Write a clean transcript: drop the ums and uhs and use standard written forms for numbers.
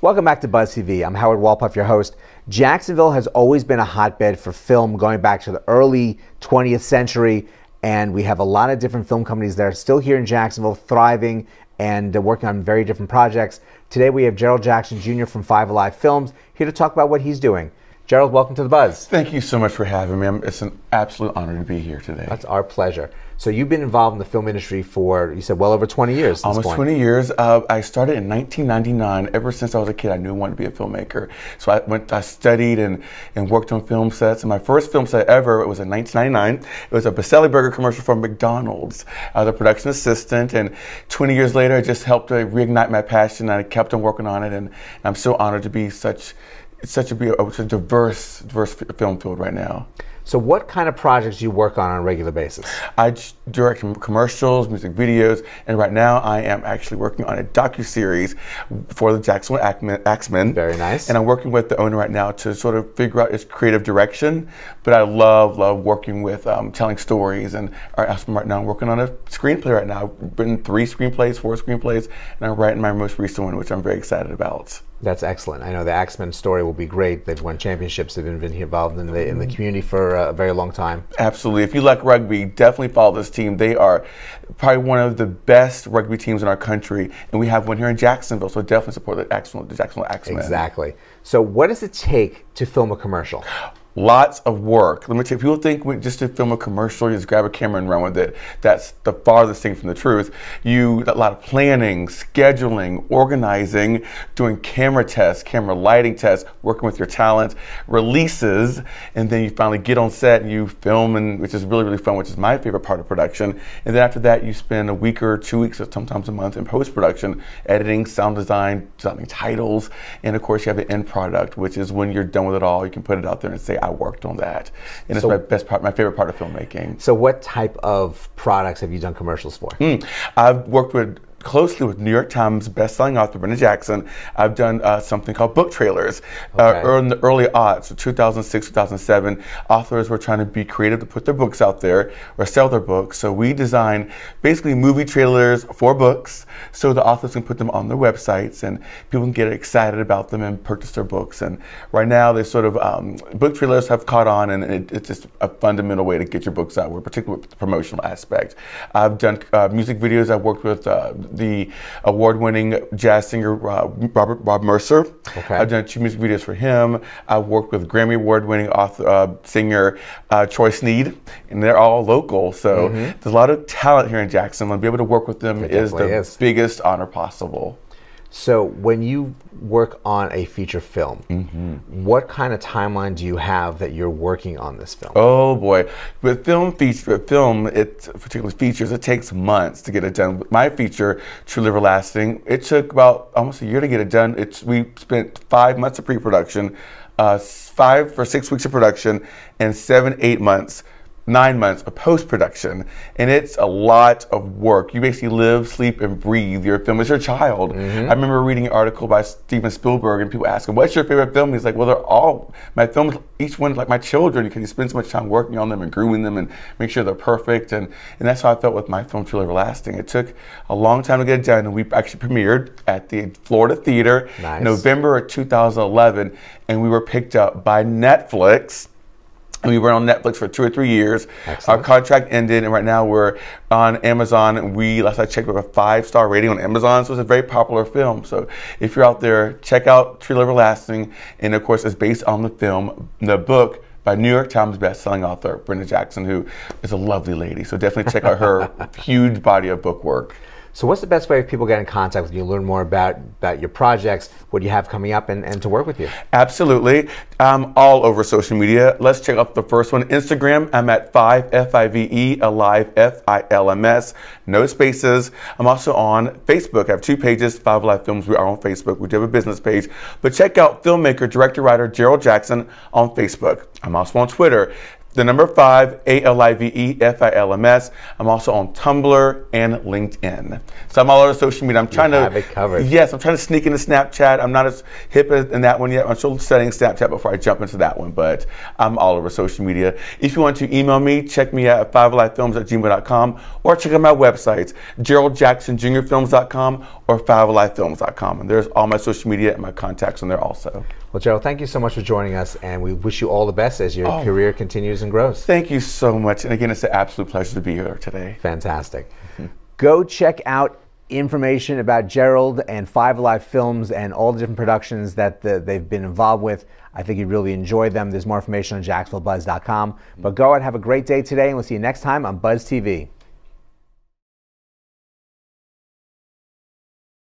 Welcome back to Buzz TV. I'm Howard Walpuff, your host. Jacksonville has always been a hotbed for film going back to the early 20th century, and we have a lot of different film companies that are still here in Jacksonville, thriving and working on very different projects. Today we have Gerald Jackson Jr. from Five Alive Films here to talk about what he's doing. Gerald, welcome to the Buzz. Thank you so much for having me. It's an absolute honor to be here today. That's our pleasure. So you've been involved in the film industry for, you said, well over 20 years. Almost 20 years. I started in 1999. Ever since I was a kid, I knew I wanted to be a filmmaker. So I studied and worked on film sets. And my first film set ever, it was in 1999. It was a Baselli burger commercial for McDonald's. I was a production assistant, and 20 years later, I just helped to reignite my passion. I kept on working on it, and I'm so honored to be such a diverse film field right now. So what kind of projects do you work on a regular basis? I direct commercials, music videos, and right now I am actually working on a docuseries for the Jacksonville Axemen. Very nice. And I'm working with the owner right now to sort of figure out its creative direction. But I love working with telling stories. And right now I'm working on a screenplay right now. I've written 4 screenplays, and I'm writing my most recent one, which I'm very excited about. That's excellent. I know the Axemen story will be great. They've won championships. They've been involved in the community for a very long time. Absolutely. If you like rugby, definitely follow this team. They are probably one of the best rugby teams in our country, and we have one here in Jacksonville, so definitely support the Jacksonville Axemen. Exactly. So what does it take to film a commercial? Lots of work. Let me tell you, people think just to film a commercial, you just grab a camera and run with it. That's the farthest thing from the truth. A lot of planning, scheduling, organizing, doing camera tests, camera lighting tests, working with your talent, releases, and then you finally get on set and you film, and which is really, really fun, which is my favorite part of production. And then after that, you spend a week or 2 weeks or sometimes a month in post-production, editing, sound design, designing titles, and of course you have the end product, which is when you're done with it all, you can put it out there and say, I worked on that. And it's my favorite part of filmmaking. So what type of products have you done commercials for? I've worked closely with New York Times best-selling author Brenda Jackson. I've done something called book trailers. In the early aughts, so 2006, 2007, authors were trying to be creative to put their books out there or sell their books. So we designed basically movie trailers for books so the authors can put them on their websites and people can get excited about them and purchase their books. And right now, they sort of, book trailers have caught on, and it's just a fundamental way to get your books out, particularly with the promotional aspect. I've done music videos. I've worked with the award-winning jazz singer Bob Mercer. I've done 2 music videos for him. I've worked with Grammy award-winning singer Troy Sneed, and they're all local. So there's a lot of talent here in Jacksonville, and be able to work with them is the biggest honor possible. So when you work on a feature film, what kind of timeline do you have that you're working on this film? Oh boy, with it's particularly features, it takes months to get it done. My feature, Truly Everlasting, it took about almost a year to get it done. We spent 5 months of pre-production, 5 or 6 weeks of production, and 9 months of post-production, and it's a lot of work. You basically live, sleep, and breathe your film. It's your child. I remember reading an article by Steven Spielberg, and people ask him, what's your favorite film? He's like, well, they're all my films, each one like my children, because you spend so much time working on them and grooming them and make sure they're perfect, and that's how I felt with my film, Truly Everlasting. It took a long time to get it done, and we actually premiered at the Florida Theater in November of 2011, and we were picked up by Netflix. And we were on Netflix for 2 or 3 years. Excellent. Our contract ended, and right now we're on Amazon. And last I checked, we have a 5-star rating on Amazon, so it's a very popular film. So if you're out there, check out Truly Everlasting. And of course, it's based on the book by New York Times best-selling author Brenda Jackson, who is a lovely lady. So definitely check out her huge body of book work. So what's the best way for people to get in contact with you, learn more about your projects, what you have coming up, and to work with you? Absolutely. I'm all over social media. Let's check out the first one. Instagram, I'm at 5, F-I-V-E, Alive, F-I-L-M-S, no spaces. I'm also on Facebook. I have 2 pages, 5 Alive Films. We are on Facebook. We do have a business page. But check out filmmaker, director, writer Gerald Jackson on Facebook. I'm also on Twitter. the number 5, ALIVEFILMS. I'm also on Tumblr and LinkedIn. So I'm all over social media. I'm trying to have it covered. Yes, I'm trying to sneak into Snapchat. I'm not as hip in that one yet. I'm still studying Snapchat before I jump into that one, but I'm all over social media. If you want to email me, check me out at fivealivefilms@gmail.com or check out my websites, GeraldJacksonJrFilms.com or fivealivefilms.com. And there's all my social media and my contacts on there also. Well, Gerald, thank you so much for joining us, and we wish you all the best as your career continues and grows. Thank you so much. And again, it's an absolute pleasure to be here today. Fantastic. Go check out information about Gerald and Five Alive Films and all the different productions that they've been involved with. I think you'd really enjoy them. There's more information on JacksonvilleBuzz.com. But go out and have a great day today, and we'll see you next time on Buzz TV.